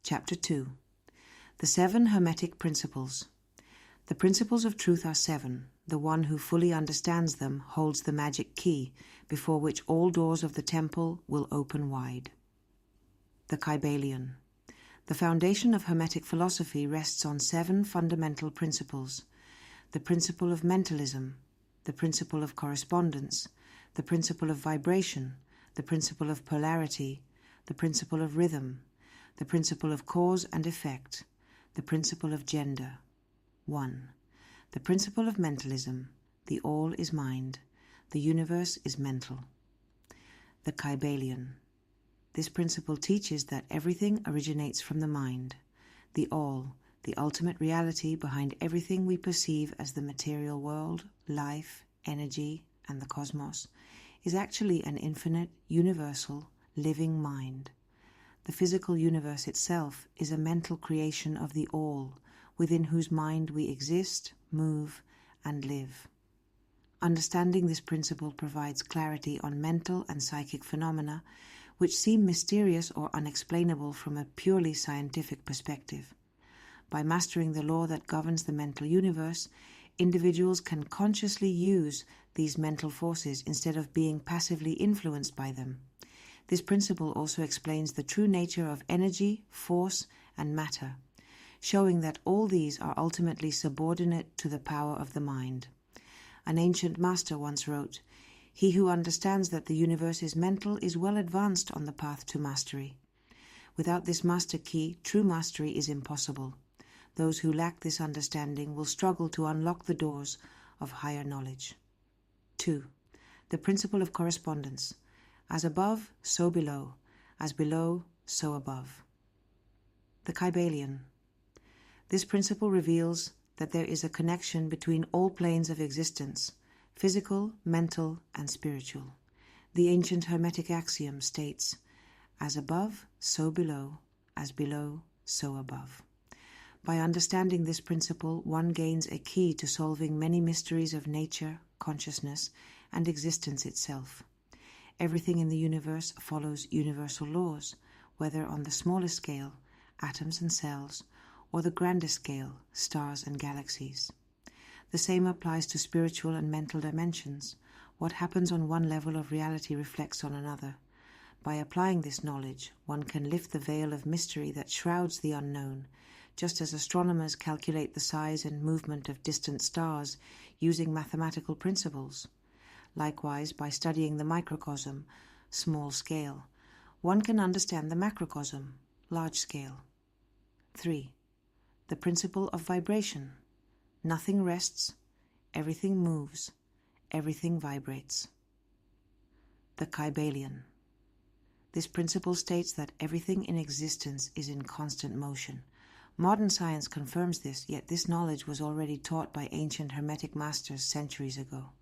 Chapter 2. The 7 Hermetic Principles. The principles of truth are 7. The one who fully understands them holds the magic key, before which all doors of the temple will open wide. The Kybalion. The foundation of Hermetic philosophy rests on 7 fundamental principles: the principle of mentalism, the principle of correspondence, the principle of vibration, the principle of polarity, the principle of rhythm, the principle of cause and effect, the principle of gender. 1. The principle of mentalism. The all is mind. The universe is mental. The Kybalion. This principle teaches that everything originates from the mind. The all, the ultimate reality behind everything we perceive as the material world, life, energy, and the cosmos, is actually an infinite, universal, living mind. The physical universe itself is a mental creation of the all, within whose mind we exist, move, and live. Understanding this principle provides clarity on mental and psychic phenomena which seem mysterious or unexplainable from a purely scientific perspective. By mastering the law that governs the mental universe, individuals can consciously use these mental forces instead of being passively influenced by them. This principle also explains the true nature of energy, force, and matter, showing that all these are ultimately subordinate to the power of the mind. An ancient master once wrote, "He who understands that the universe is mental is well advanced on the path to mastery. Without this master key, true mastery is impossible. Those who lack this understanding will struggle to unlock the doors of higher knowledge." 2. The principle of correspondence. As above, so below. As below, so above. The Kybalion. This principle reveals that there is a connection between all planes of existence, physical, mental, and spiritual. The ancient Hermetic axiom states, "As above, so below. As below, so above." By understanding this principle, one gains a key to solving many mysteries of nature, consciousness, and existence itself. Everything in the universe follows universal laws, whether on the smallest scale, atoms and cells, or the grander scale, stars and galaxies. The same applies to spiritual and mental dimensions. What happens on one level of reality reflects on another. By applying this knowledge, one can lift the veil of mystery that shrouds the unknown, just as astronomers calculate the size and movement of distant stars using mathematical principles. Likewise, by studying the microcosm, small scale, one can understand the macrocosm, large scale. 3. The principle of vibration. Nothing rests, everything moves, everything vibrates. The Kybalion. This principle states that everything in existence is in constant motion. Modern science confirms this, yet this knowledge was already taught by ancient Hermetic masters centuries ago.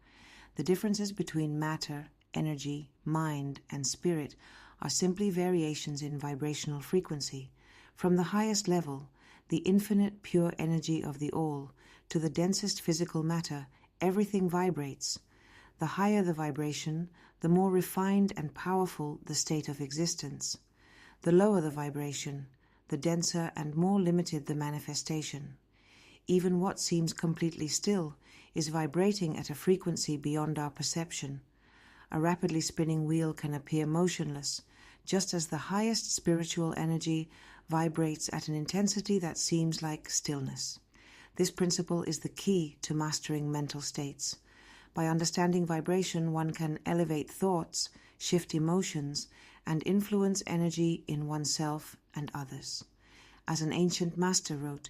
The differences between matter, energy, mind, and spirit are simply variations in vibrational frequency. From the highest level, the infinite pure energy of the all, to the densest physical matter, everything vibrates. The higher the vibration, the more refined and powerful the state of existence. The lower the vibration, the denser and more limited the manifestation. Even what seems completely still is vibrating at a frequency beyond our perception. A rapidly spinning wheel can appear motionless, just as the highest spiritual energy vibrates at an intensity that seems like stillness. This principle is the key to mastering mental states. By understanding vibration, one can elevate thoughts, shift emotions, and influence energy in oneself and others. As an ancient master wrote,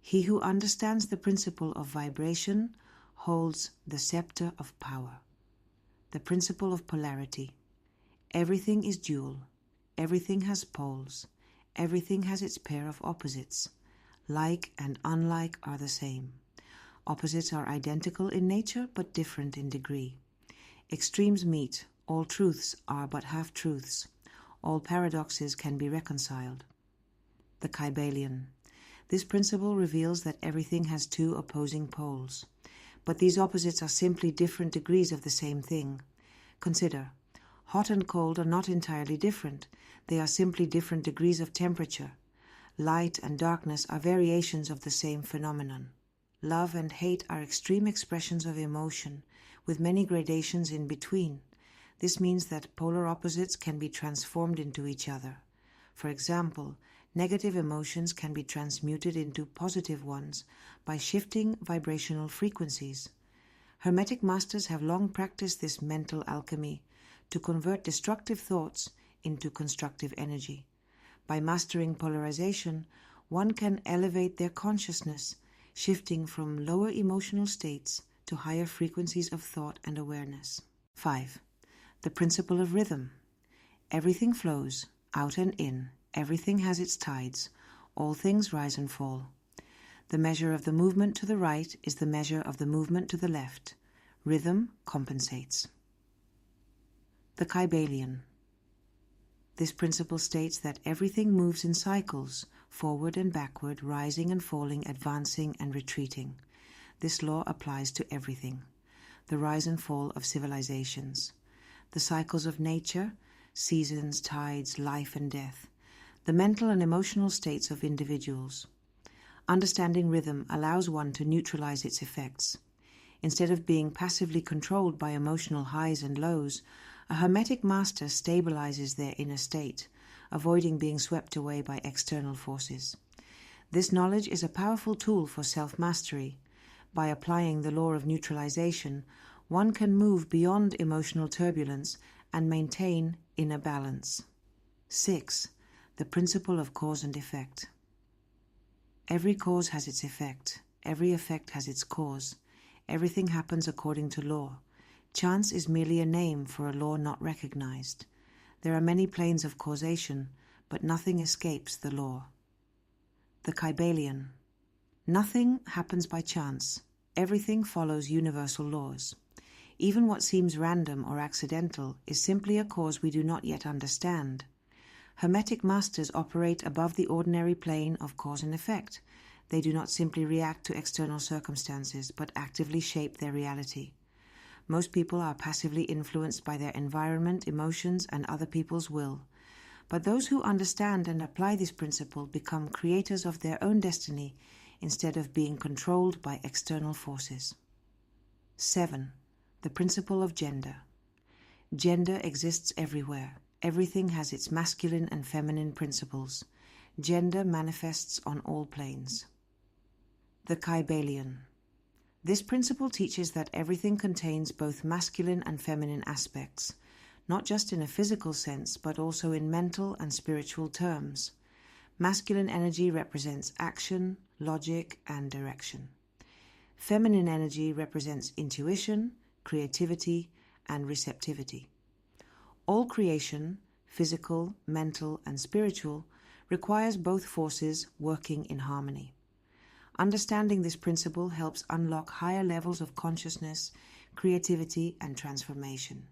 "He who understands the principle of vibration holds the scepter of power." The principle of polarity. Everything is dual. Everything has poles. Everything has its pair of opposites. Like and unlike are the same. Opposites are identical in nature but different in degree. Extremes meet. All truths are but half-truths. All paradoxes can be reconciled. The Kybalion. This principle reveals that everything has 2 opposing poles. But these opposites are simply different degrees of the same thing. Consider, hot and cold are not entirely different. They are simply different degrees of temperature. Light and darkness are variations of the same phenomenon. Love and hate are extreme expressions of emotion, with many gradations in between. This means that polar opposites can be transformed into each other. For example, negative emotions can be transmuted into positive ones by shifting vibrational frequencies. Hermetic masters have long practiced this mental alchemy to convert destructive thoughts into constructive energy. By mastering polarization, one can elevate their consciousness, shifting from lower emotional states to higher frequencies of thought and awareness. 5. The principle of rhythm. Everything flows, out and in. Everything has its tides. All things rise and fall. The measure of the movement to the right is the measure of the movement to the left. Rhythm compensates. The Kybalion. This principle states that everything moves in cycles, forward and backward, rising and falling, advancing and retreating. This law applies to everything. The rise and fall of civilizations, the cycles of nature, seasons, tides, life and death, the mental and emotional states of individuals. Understanding rhythm allows one to neutralize its effects. Instead of being passively controlled by emotional highs and lows, a Hermetic master stabilizes their inner state, avoiding being swept away by external forces. This knowledge is a powerful tool for self-mastery. By applying the law of neutralization, one can move beyond emotional turbulence and maintain inner balance. 6. The principle of cause and effect. Every cause has its effect. Every effect has its cause. Everything happens according to law. Chance is merely a name for a law not recognized. There are many planes of causation, but nothing escapes the law. The Kybalion. Nothing happens by chance. Everything follows universal laws. Even what seems random or accidental is simply a cause we do not yet understand. Hermetic masters operate above the ordinary plane of cause and effect. They do not simply react to external circumstances, but actively shape their reality. Most people are passively influenced by their environment, emotions, and other people's will. But those who understand and apply this principle become creators of their own destiny instead of being controlled by external forces. 7. The principle of gender. Gender exists everywhere. Everything has its masculine and feminine principles. Gender manifests on all planes. The Kybalion. This principle teaches that everything contains both masculine and feminine aspects, not just in a physical sense, but also in mental and spiritual terms. Masculine energy represents action, logic, and direction. Feminine energy represents intuition, creativity, and receptivity. All creation, physical, mental, and spiritual, requires both forces working in harmony. Understanding this principle helps unlock higher levels of consciousness, creativity, and transformation.